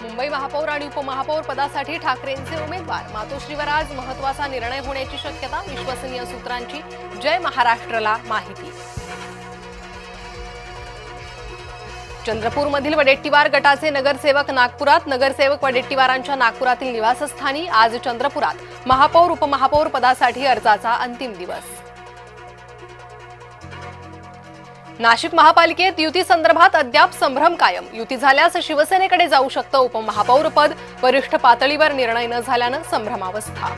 मुंबई महापौर आणि उपमहापौर पदासाठी ठाकरेंचे उमेदवार मातोश्रीवर आज महत्त्वाचा निर्णय होण्याची शक्यता, विश्वसनीय सूत्रांची जय महाराष्ट्रला माहिती। चंद्रपूरमधील वडेट्टीवार गटाचे नगरसेवक नागपुरात, नगरसेवक वडेट्टीवारांच्या नागपुरातील निवासस्थानी आज चंद्रपुरात महापौर उपमहापौर पदासाठी अर्जाचा अंतिम दिवस। नाशिक महापालिकेत युती संदर्भात अद्याप संभ्रम कायम, युती झाल्यास शिवसेनेकडे जाऊ शकतं उपमहापौर पद, वरिष्ठ पातळीवर निर्णय न झाल्यानं संभ्रमावस्था।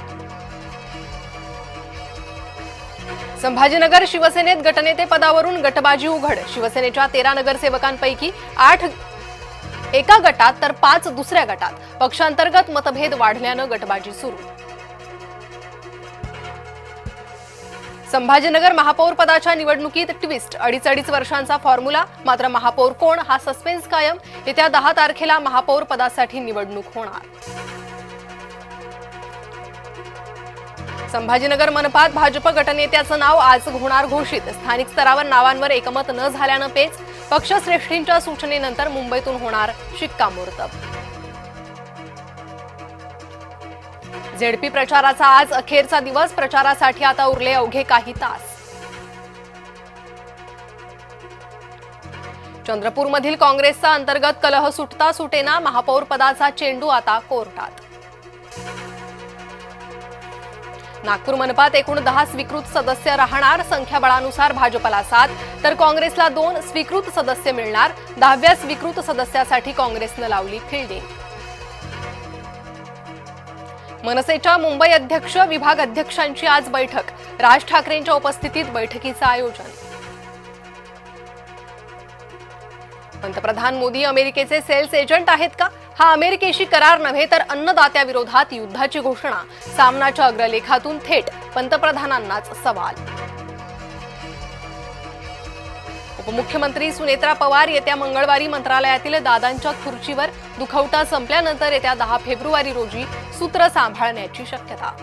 संभाजीनगर शिवसेनेत गटनेते पदावरून गटबाजी उघड, शिवसेनेच्या 13 नगरसेवकांपैकी 8 एका गटात तर 5 दुसऱ्या गटात, पक्षांतर्गत मतभेद वाढल्यानं गटबाजी सुरू। संभाजीनगर महापौर पदाच्या निवडणुकीत ट्विस्ट, 2.5 वर्षांचा फॉर्म्युला, मात्र महापौर कोण हा सस्पेन्स कायम, येत्या 10 तारखेला महापौर पदासाठी निवडणूक होणार। संभाजीनगर मनपात भाजप गटनेत्याचं नाव आज होणार घोषित, स्थानिक स्तरावर नावांवर एकमत न झाल्यानं पेच, पक्षश्रेष्ठींच्या सूचनेनंतर मुंबईतून होणार शिक्कामोर्तब। झेडपी प्रचाराचा आज अखेरचा दिवस, प्रचारासाठी आता उरले अवघे काही तास। चंद्रपूरमधील काँग्रेसचा अंतर्गत कलह सुटता सुटेना, महापौर पदाचा चेंडू आता कोर्टात। नागपूर मनपात एकूण 10 स्वीकृत सदस्य राहणार, संख्याबळानुसार भाजपला 7 तर काँग्रेसला 2 स्वीकृत सदस्य मिळणार, 10व्या स्वीकृत सदस्यासाठी काँग्रेसनं लावली फिल्डिंग। मनसेच्या मुंबई अध्यक्ष विभाग अध्यक्षांची आज बैठक, राज ठाकरेंच्या उपस्थितीत बैठकीचं आयोजन। पंतप्रधान मोदी अमेरिकेचे सेल्स एजंट आहेत का? हा अमेरिकेशी करार नव्हे तर अन्नदात्याविरोधात युद्धाची घोषणा, सामनाच्या अग्रलेखातून थेट पंतप्रधानांनाच सवाल। उपमुख्यमंत्री सुनेत्रा पवार येत्या मंगळवारी मंत्रालयातील दादांच्या खुर्चीवर, दुखवटा संपल्यानंतर येत्या 10 फेब्रुवारी रोजी सूत्र सांभाळण्याची शक्यता।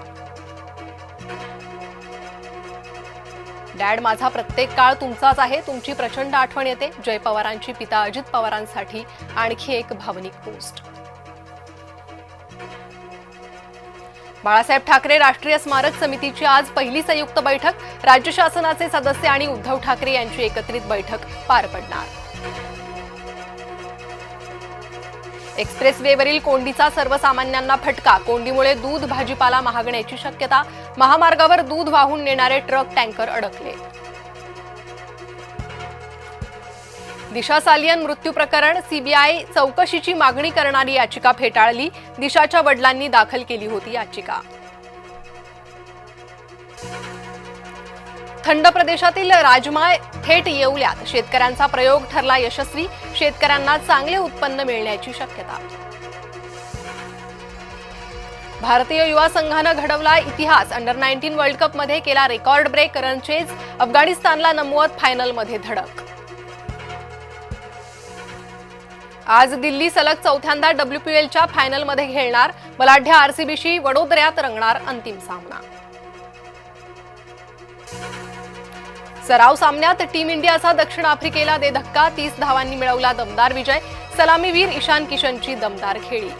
डॅड माझा प्रत्येक काळ तुमचाच आहे, तुमची प्रचंड आठवण येते, जय पवारांची पिता अजित पवारांसाठी आणखी एक भावनिक पोस्ट। बाळासाहेब ठाकरे राष्ट्रीय स्मारक समितीची आज पहिली संयुक्त बैठक, राज्य शासनाचे सदस्य आणि उद्धव ठाकरे यांची एकत्रित बैठक पार पडणार। एक्सप्रेसवेवरील कोंडीचा सर्वसामान्यांना फटका, कोंडीमुळे दूध भाजीपाला महागण्याची शक्यता, महामार्गावर दूध वाहून नेणारे ट्रक टँकर अडकले। दिशा सालियन मृत्यू प्रकरण, सीबीआय चौकशीची मागणी करणारी याचिका फेटाळली, दिशाच्या वडिलांनी दाखल केली होती याचिका। थंड प्रदेशातील राजमा थेट येवल्यात, शेतकऱ्यांचा प्रयोग ठरला यशस्वी, शेतकऱ्यांना चांगले उत्पन्न मिळण्याची शक्यता। भारतीय युवा संघानं घडवला इतिहास, अंडर-19 वर्ल्ड कपमध्ये केला रेकॉर्ड ब्रेक, रनचेज, अफगाणिस्तानला नमवत फायनलमध्ये धडक। आज दिल्ली सलग चौथ्यांदा WPLच्या फायनलमध्ये खेळणार, बलाढ्य आरसीबीशी वडोदऱ्यात रंगणार अंतिम सामना। सराव सामन्यात टीम इंडियाचा दक्षिण आफ्रिकेला दे धक्का, 30 धावांनी मिळवला दमदार विजय, सलामीवीर ईशान किशनची दमदार खेळी।